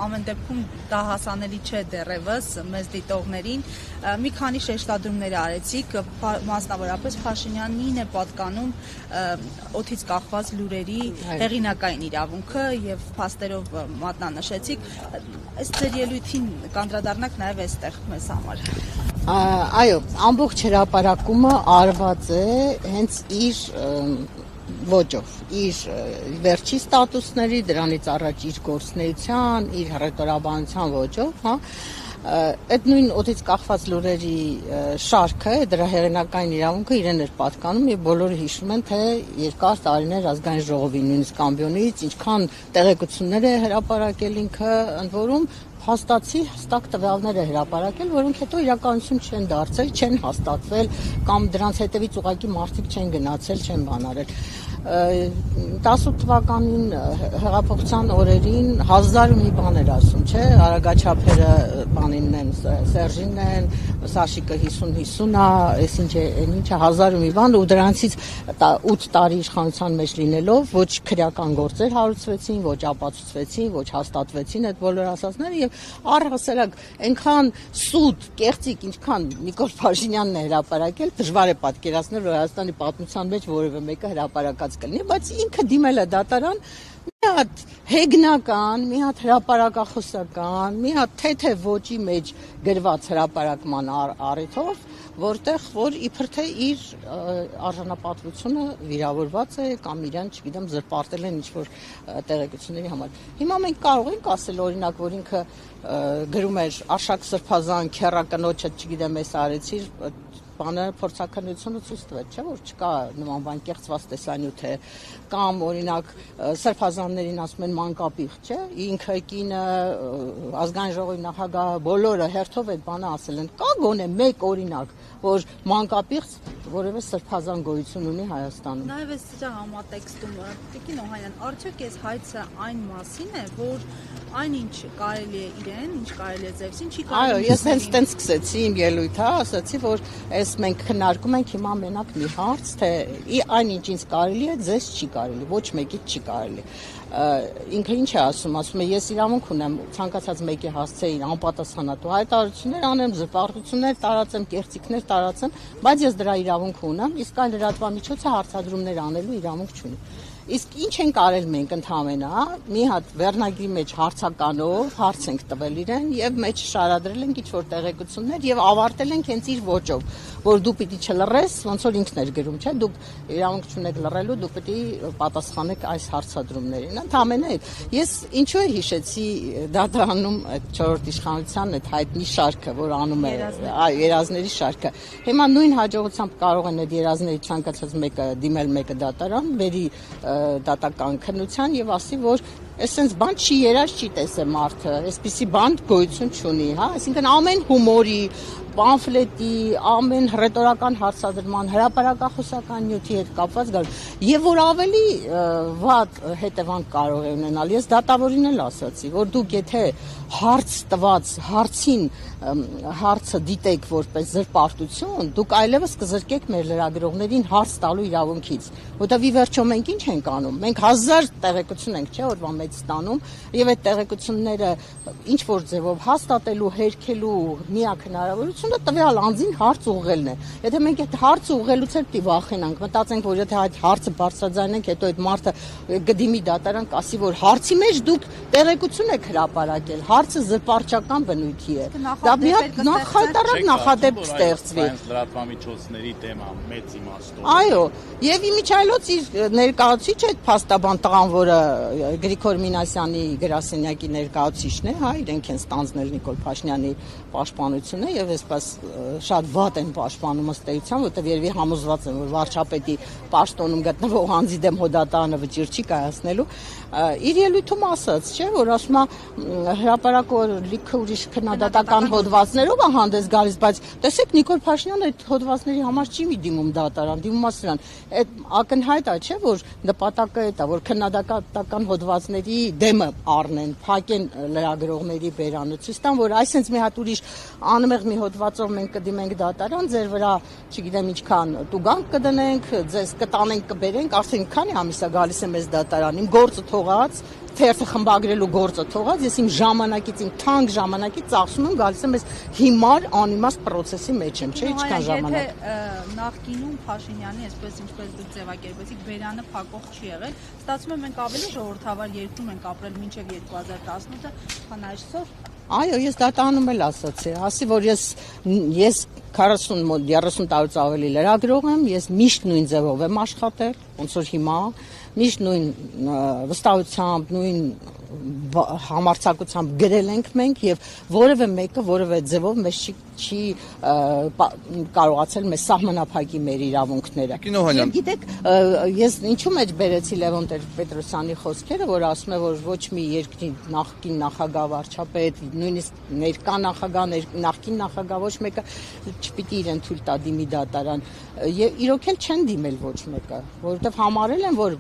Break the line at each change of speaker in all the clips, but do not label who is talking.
ամեն դեպքում դա հասանելի չէ դեռևս մեզ դիտողներին։ Մի քանի շեշտադրումներ արեցիք, մասնավորապես Փաշինյանին է պատկանում օդից կախված լուրերի հեղինակային իրավունքը եւ փաստերով մատնանշեցիք։ Ըստ ձեր ելույթին կանդրադառնաք նաեւ այստեղ մեզ համար։
Այո, ամբողջ հրապարակումը արված է հենց իր ոճով, իր վերջի ստատուսների, դրանից առաջ իր գործնեության, իր հռետորաբանության ոճով, հա, այդ նույն օդից կախված լուրերի շարքը, դրա հեղինակային իրավունքը իրեն էր պատկանում եւ բոլորը հիշում են, թե երկար տարիներ ազգային ժողովի նույնիսկ ամբիոնից ինչքան տեղեկություններ է հրապարակել ինքը, ընդ որում հստակ տվյալներ է հրապարակել, որոնք հետո իրականություն չեն դարձել, չեն հաստատվել կամ դրանց հետևից ուղղակի մարդիկ չեն գնացել, չեն բանարել։ 18 թվականին հեղափոխության օրերին 1000 մի բան էր ասում, չէ, Արագաչափերը բանինն են, Սերժինն են, Սաշիկը 50-50 է, այսինչ 1000 մի բան, ու դրանցից 8 տարի իշխանության մեջ լինելով ոչ քրեական գործեր հարուցվեցին, ոչ ապացուցվեցին, ոչ հաստատվեցին այդ բոլոր ասածները եւ առհասարակ այնքան սուտ, կեղծիք, ինչքան Նիկոլ Փաշինյանն է հրապարակել, դժվար է պատկերացնել, որ Հայաստանի պատմության մեջ որևէ մեկը հրապարակած կլինի, բայց ինքը դիմել է դատարան մի հատ հեգնական, մի հատ հրապարակախոսական, մի հատ թեթե ոճի մեջ գրված հրապարակման առիթով, որտեղ որ իբր թե իր արժանապատվությունը վիրավորված է կամ իրան, չգիտեմ, զրպարտել են ինչ-որ տեղեկությունների համար։ Հիմա մենք կարող ենք ասել, օրինակ, որ ինքը գրում էր Արշակ Սրբազան քեռակնոջը, չգիտեմ, էս արեցիր, բանը փորձաքննությունը ցույց տվեց, չէ՞ որ չկա նման բան կեղծված տեսանյութ է, կամ օրինակ սրբազաններին ասում են մանկապիղ, չէ՞, ինքը կինը ազգային ժողովի նախագահը բոլորը հերթով այդ բանը ասել են։ Կա գոնե մեկ օրինակ, որ մանկապիղ որևէ սրբազան գոյություն ունի Հայաստանում։
Նաև այս համատեքստում Տիկին Օհանյան, արդյոք այս հայցը այն մասին է, որ այնինչ կարելի է իրեն, ինչ կարելի է ձևսին, չի կարելի։
Այո, ես հենց տենց սկսեցի իմ ելույթը, ասացի, որ այս մենք քննարկում ենք հիմա մենակ մի հարց, թե այնինչ ինձ կարելի է, ձեզ չի կարելի, ոչ մեկից չի կարելի։ Ինքը ինչ է ասում է, ես իրավունք ունեմ ցանկացած մեկի հասցեին անպատասխանատու հայտարարություններ անեմ, զրպարտություններ տարածեմ, կեղծիքներ տարածեմ, բայց ես դրա իրավունք ունեմ, իսկ այլ լրատվամիջոցը հարցադրումներ անելու իրավունք չունի։ Իսկ ինչ ենք արել մենք ընդհանրապես, հա, մի հատ վերնագրի մեջ հարցականով հարց ենք տվել իրեն եւ մեջ շարադրել ենք ինչ-որ տեղեկություններ եւ ավարտել ենք հենց իր ոճով, որ դու պիտի չլռես, ոնց որ ինքն էր գրում, չէ՞, դուք իրավունք չունեք լռելու, դու պիտի պատասխանեք այս հարցադրումներին։ Ընդհանրապես ես ինչու է հիշեցի դատարանում այդ 4-րդ իշխանության այդ հայտնի շարքը, որ անում է, երազների շարքը։ Հիմա նույն հաջողությամբ կարող են այդ երազների ցանկացած մեկը դիմել մեկը դատարան, բերի դատական քննության եւ ասի, որ այսպես բան չի երազ, չի տեսե մարդը, այսպիսի բան գոյություն չունի, հա, այսինքն ամեն հումորի, պամֆլետի, ամեն հռետորական հարցադրման, հրապարակախոսական նյութի հետ կապված գալ, եւ որ ավելի վատ հետևանք կարող է ունենալ։ Ես դատավորին էլ ասացի, որ դուք եթե հարց տված հարցին հարցը դիտեք որպես զրպարտություն, դուք այլևս կզրկեք մեր լրագրողներին հարց տալու իրավունքից, որտեղ ի վերջո մենք ինչ ենք անում։ Մենք 1000 տեղեկություն ենք, չէ՞, օրվա մեջ ստանում, եւ այդ տեղեկությունները ինչ որ ձևով հաստատելու, հերքելու միակ հնարավորությունը տվյալ անձին հարց ուղղելն է։ Եթե մենք այդ հարցը ուղղելուց էլ պիտի վախենանք, մտածենք, որ եթե այդ հարցը բարձրաձայնենք, հետո այդ մարդը գդիմի դատարան կասի, որ հարցի մեջ դուք տեղեկություն եք հրապարակել, հարցը զրպարտչական բնույթի է։ Դա մի հատ նախահայտարար նախադեպ կստեղծվի։
Լրատվամիջոցների թեմա մեծ իմաստով։
Այո, եւ իմիջայլոց իր ներկայացուցիչ այդ փաստաբան տղան, որը Գրիգոր Մինասյանի գրասենյակի ներկայացուցիչն է, հա, իրենք են ստանձնել Նիկոլ Փաշինյանի պաշտպանությունը եւ այսպես շատ վատ են պաշտպանում ըստ էության, որտեղ երևի համոզված են, որ վարչապետի պաշտոնում գտնվող անձի դեմ հոդատանը վճիռ չի կայացնելու։ Իր ելույթում ասաց, չէ, որ ասում է հրապարակը լիքը ուրիշ քննադատական հոդվածներով է հանդես գալիս, բայց տեսեք Նիկոլ Փաշինյանը այդ հոդվածների համար չի մի դիմում դատարան, դիմում է սրան։ Այդ ակնհայտ է, չէ, որ նպատակը այդ է, որ քննադատական հոդվածների դեմը առնեն, փակեն լրագրողների բերանը, ցույց տան, որ այսինքն մի հատ ուրիշ անմեղ մի հոդվածով մենք կդիմենք դատարան, ձեր վրա, չգիտեմ ինչքան տուգանք կդնենք, ձեզ կտանենք, կբերենք, արդեն քանի ամիս է գալիս է մեզ դատարան, իմ գործը թողած, թերթը խմբագրելու գործը թողած, ես իմ ժամանակից, իմ թանկ ժամանակից ծախսում եմ, գալիս եմ այս հիմար անիմաստ process-ի մեջ եմ, չէ՞, ինչքան ժամանակ։
Եթե նախկինում Փաշինյանի, այսպես ինչպես դուք ձևակերպեցիք, բերանը փակող չի եղել, ստացվում է մենք ավելի ժողովրդավար երկրում ենք ապրել մինչև 2018-ը, քան այսօր։
Այո, ես դատանում էլ ասացի, ասի, որ ես 40 մոտ 30 տարուց ավելի լրագրող եմ, ես միշտ նույն ձևով եմ աշխատել, ոնց որ հիմա, միշտ նույն վստահությամբ, նույն համարձակությամբ գրել ենք մենք եւ որևէ մեկը որևէ ձևով մեզ չի կարողացել մեզ սահմանափակի մեր իրավունքները։
Կինոհանյան,
գիտեք, ես ինչու մեջ բերեցի Լևոն Տեր-Պետրոսյանի խոսքերը, որ ասում է, որ ոչ մի երկրի նախկին նախագահ, վարչապետ, նույնիսկ ներկա նախագահ, նախկին նախագահ ոչ մեկը չպիտի իրեն թույլ տա դիմի դատարան։ Եվ իրոք էլ չեն դիմել ոչ մեկը, որովհետև համարել են, որ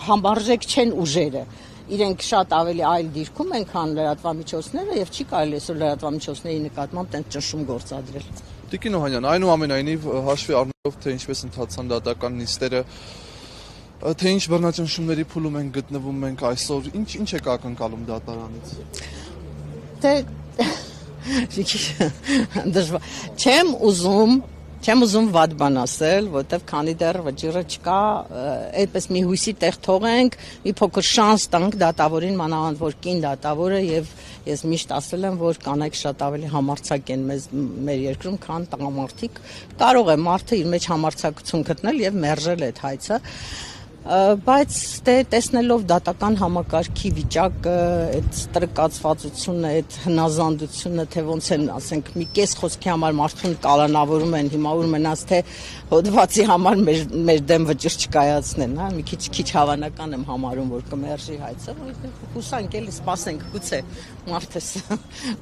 համարժեք չեն ուժերը։ Իրենք շատ ավելի այլ դիրքում են, քան լրատվամիջոցները եւ չի կարելի այսօր լրատվամիջոցների նկատմամբ տենց ճնշում գործադրել։
Տիկին Օհանյան, այնուամենայնիվ հաշվի առնելով, թե ինչպես ընթացան դատական նիստերը, թե ինչ բռնաճնշումների փուլում են գտնվում մենք այսօր, ինչ եք ակնկալում դատարանից։
Դե դժվար Չեմ ուզում վատ բան ասել, որտեվ քանի դեռ վճիռը չկա, այդպես մի հույսի տեղ թողենք, մի փոքր շանս տանք դատավորին, մանավանդ որ կին դատավորը եւ ես միշտ ասել եմ, որ կանայք շատ ավելի համարձակ են մեր երկրում, քան տղամարդիկ։ Կարող է մարդը իր մեջ համարձակություն գտնել եւ մերժել այդ հայցը։ Բայց տեսնելով դատական համակարգի վիճակը, այդ ստրկացվածությունը, այդ հնազանդությունը, թե ոնց են, ասենք, մի կես խոսքի համար մարդուն կալանավորում են, հիմա ուր մնաց թե հոդվածի համար մեր դեմ վճիռ չկայացնեն, հա, մի քիչ հավանական եմ համարում, որ կմերժի հայցը, հուսանք էլի սպասենք, գուցե մարդս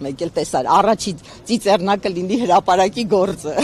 մեկ էլ տեսար, առաջի ծիծեռնակը լինի հրապարակի գործը։